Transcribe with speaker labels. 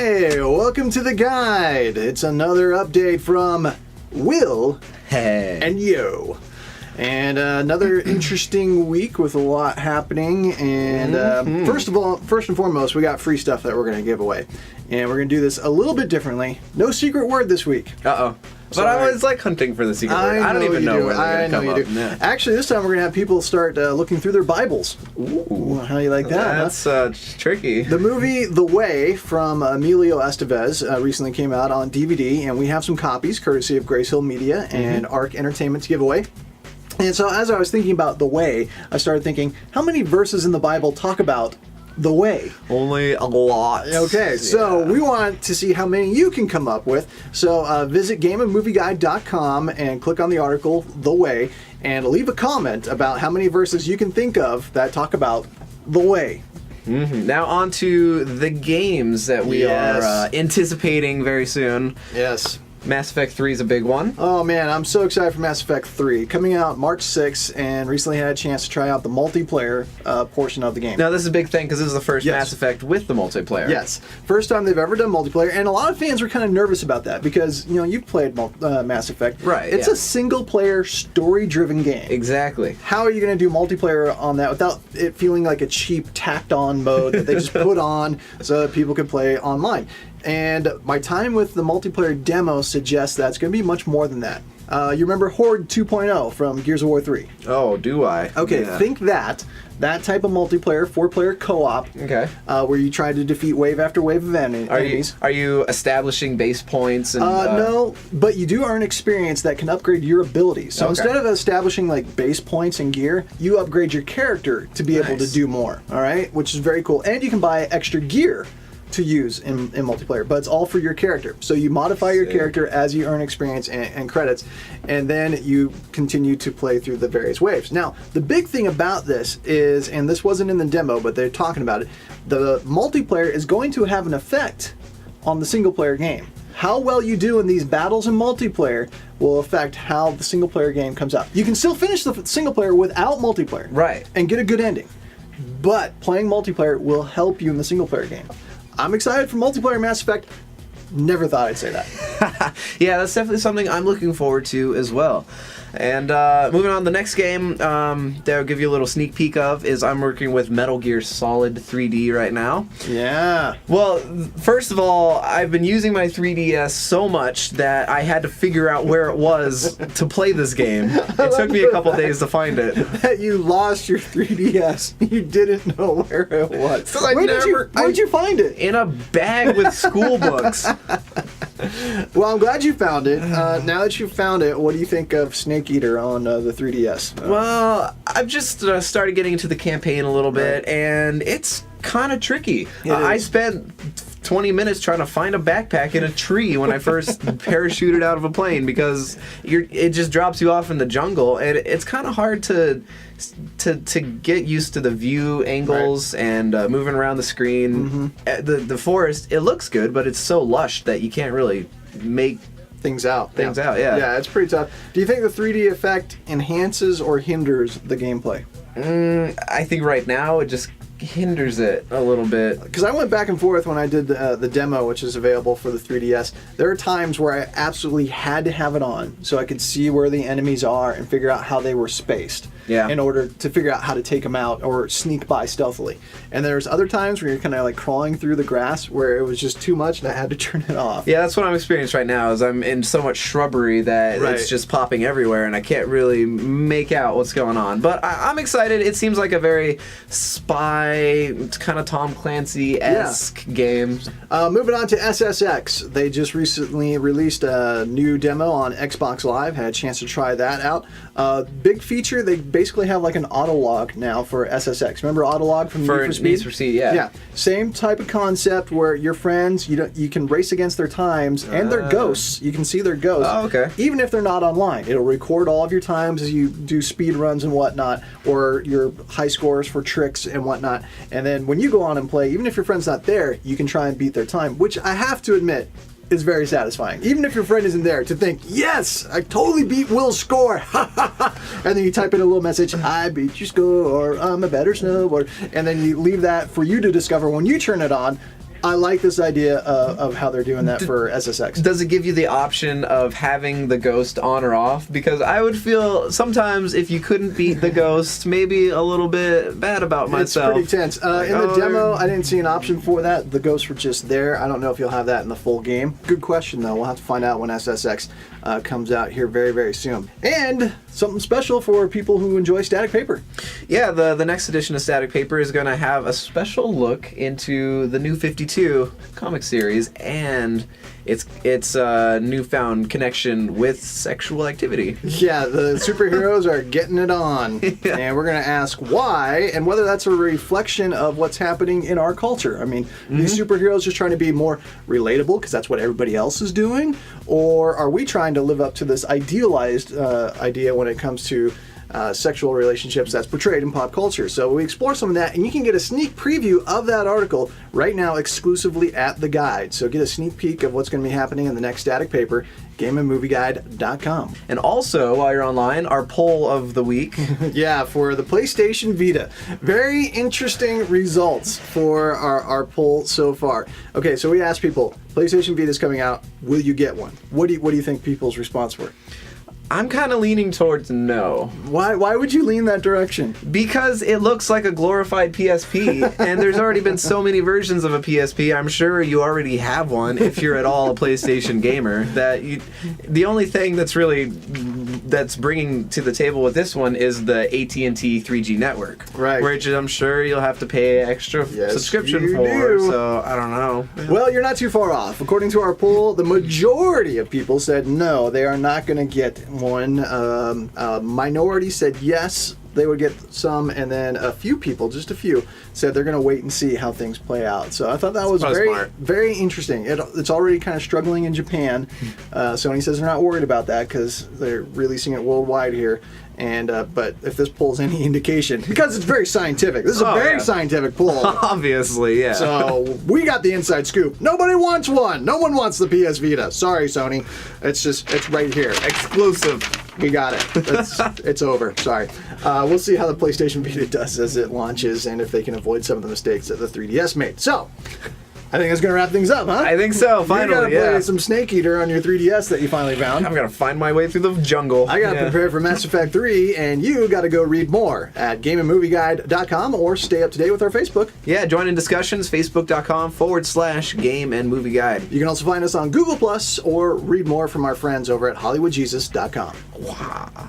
Speaker 1: Hey, welcome to the guide. It's another update from Will and Yo. And another interesting week with a lot happening. And first and foremost, we got free stuff that we're going to give away. And we're going to do this a little bit differently. No secret word this week.
Speaker 2: Uh-oh. But I always like hunting for the secret word. I don't even know where they're going to come up.
Speaker 1: Yeah. Actually, this time we're going to have people start looking through their Bibles.
Speaker 2: Ooh.
Speaker 1: How do you like that?
Speaker 2: That's tricky.
Speaker 1: The movie The Way from Emilio Estevez recently came out on DVD, and we have some copies courtesy of Grace Hill Media and ARC Entertainment to give away. And so as I was thinking about The Way, I started thinking, how many verses in the Bible talk about the way?
Speaker 2: Only a lot.
Speaker 1: Okay, so we want to see how many you can come up with. So visit gameandmovieguide.com and click on the article, The Way, and leave a comment about how many verses you can think of that talk about the way.
Speaker 2: Now on to the games that we are anticipating very soon.
Speaker 1: Yes.
Speaker 2: Mass Effect 3 is a big one.
Speaker 1: Oh man, I'm so excited for Mass Effect 3. Coming out March 6th, and recently had a chance to try out the multiplayer portion of the game.
Speaker 2: Now this is a big thing because this is the first Mass Effect with the multiplayer.
Speaker 1: Yes. First time they've ever done multiplayer, and a lot of fans were kind of nervous about that because, you know, you've played Mass Effect.
Speaker 2: Right,
Speaker 1: It's a single-player, story-driven game.
Speaker 2: Exactly.
Speaker 1: How are you going to do multiplayer on that without it feeling like a cheap, tacked-on mode that they just put on so that people could play online? And my time with the multiplayer demo suggests that it's going to be much more than that. You remember Horde 2.0 from Gears of War 3?
Speaker 2: Oh, do I?
Speaker 1: Okay, think that type of multiplayer, 4-player co-op, where you try to defeat wave after wave of enemies.
Speaker 2: Are you establishing base points? And,
Speaker 1: no, but you do earn experience that can upgrade your abilities. So instead of establishing like base points and gear, you upgrade your character to be able to do more, all right? Which is very cool. And you can buy extra gear to use in multiplayer, but it's all for your character. So you modify your character as you earn experience and credits, and then you continue to play through the various waves. Now, the big thing about this is, and this wasn't in the demo, but they're talking about it, the multiplayer is going to have an effect on the single player game. How well you do in these battles in multiplayer will affect how the single player game comes out. You can still finish the single player without multiplayer.
Speaker 2: Right.
Speaker 1: And get a good ending. But playing multiplayer will help you in the single player game. I'm excited for multiplayer Mass Effect. Never thought I'd say that.
Speaker 2: Yeah, that's definitely something I'm looking forward to as well. And moving on, the next game that I'll give you a little sneak peek of is I'm working with Metal Gear Solid 3D right now.
Speaker 1: Yeah.
Speaker 2: Well, first of all, I've been using my 3DS so much that I had to figure out where it was to play this game. It took me a couple days to find it.
Speaker 1: That you lost your 3DS. You didn't know where it was. Where'd you find it?
Speaker 2: In a bag with school books.
Speaker 1: Well, I'm glad you found it. Now that you've found it, what do you think of Snake Eater on the 3DS?
Speaker 2: Well, I've just started getting into the campaign a little bit, and it's kind of tricky. I spent 20 minutes trying to find a backpack in a tree when I first parachuted out of a plane because it just drops you off in the jungle, and it's kind of hard to get used to the view angles and moving around the screen. The forest, it looks good, but it's so lush that you can't really make
Speaker 1: things out.
Speaker 2: Yeah,
Speaker 1: it's pretty tough. Do you think the 3D effect enhances or hinders the gameplay?
Speaker 2: I think right now it just hinders it a little bit.
Speaker 1: Because I went back and forth when I did the demo, which is available for the 3DS. There are times where I absolutely had to have it on so I could see where the enemies are and figure out how they were spaced. In order to figure out how to take them out or sneak by stealthily. And there's other times where you're kind of like crawling through the grass where it was just too much and I had to turn it off.
Speaker 2: Yeah, that's what I'm experiencing right now is I'm in so much shrubbery that it's just popping everywhere and I can't really make out what's going on. But I'm excited. It seems like a very spy, kind of Tom Clancy-esque game.
Speaker 1: Moving on to SSX. They just recently released a new demo on Xbox Live. Had a chance to try that out. Big feature, they basically have like an autolog now for SSX. Remember autolog from
Speaker 2: Need for Speed?
Speaker 1: Yeah. Same type of concept where your friends, you can race against their times and their ghosts. You can see their ghosts.
Speaker 2: Oh, okay.
Speaker 1: Even if they're not online. It'll record all of your times as you do speed runs and whatnot, or your high scores for tricks and whatnot. And then when you go on and play, even if your friend's not there, you can try and beat their time, which I have to admit is very satisfying. Even if your friend isn't there, to think, yes, I totally beat Will's score. And then you type in a little message, I beat your score, I'm a better snowboarder. And then you leave that for you to discover when you turn it on. I like this idea of how they're doing that for SSX.
Speaker 2: Does it give you the option of having the ghost on or off? Because I would feel sometimes if you couldn't beat the ghost, maybe a little bit bad about myself.
Speaker 1: It's pretty tense. In the demo, I didn't see an option for that. The ghosts were just there. I don't know if you'll have that in the full game. Good question, though. We'll have to find out when SSX comes out here very, very soon. And something special for people who enjoy static paper.
Speaker 2: Yeah, the next edition of Static Paper is going to have a special look into the New 52 comic series and its newfound connection with sexual activity.
Speaker 1: Yeah, the superheroes are getting it on. Yeah. And we're going to ask why and whether that's a reflection of what's happening in our culture. I mean, these superheroes just trying to be more relatable because that's what everybody else is doing? Or are we trying to live up to this idealized idea when it comes to sexual relationships that's portrayed in pop culture? So we explore some of that, and you can get a sneak preview of that article right now exclusively at the guide. So get a sneak peek of what's going to be happening in the next Static Paper, GameandMovieGuide.com.
Speaker 2: And also, while you're online, our poll of the week.
Speaker 1: Yeah, for the PlayStation Vita. Very interesting results for our poll so far. Okay, so we asked people, PlayStation Vita is coming out, will you get one? What do you think people's response were?
Speaker 2: I'm kind of leaning towards no.
Speaker 1: Why would you lean that direction?
Speaker 2: Because it looks like a glorified PSP, and there's already been so many versions of a PSP. I'm sure you already have one if you're at all a PlayStation gamer. The only thing that's bringing to the table with this one is the AT&T 3G network,
Speaker 1: right?
Speaker 2: Which I'm sure you'll have to pay extra subscription for.
Speaker 1: Do.
Speaker 2: So I don't know.
Speaker 1: Well, you're not too far off. According to our poll, the majority of people said no, they are not going to get one. Minority said yes, they would get some, and then a few people, just a few, said they're going to wait and see how things play out. So I thought that was very,
Speaker 2: smart.
Speaker 1: Very interesting. It's already kind of struggling in Japan. Sony says they're not worried about that because they're releasing it worldwide here. And but if this poll's any indication, because it's very scientific, this is a very scientific poll.
Speaker 2: Obviously, yeah.
Speaker 1: So we got the inside scoop. Nobody wants one. No one wants the PS Vita. Sorry, Sony. It's right here.
Speaker 2: Exclusive.
Speaker 1: We got it. It's over. Sorry. We'll see how the PlayStation Vita does as it launches and if they can avoid some of the mistakes that the 3DS made. So, I think that's going to wrap things up, huh?
Speaker 2: I think so, finally,
Speaker 1: You got to play some Snake Eater on your 3DS that you finally found.
Speaker 2: I'm going to find my way through the jungle.
Speaker 1: I got to prepare for Mass Effect 3, and you got to go read more at GameandMovieGuide.com or stay up to date with our Facebook.
Speaker 2: Yeah, join in discussions, Facebook.com/Game and Movie Guide.
Speaker 1: You can also find us on Google Plus or read more from our friends over at HollywoodJesus.com.
Speaker 2: Wow.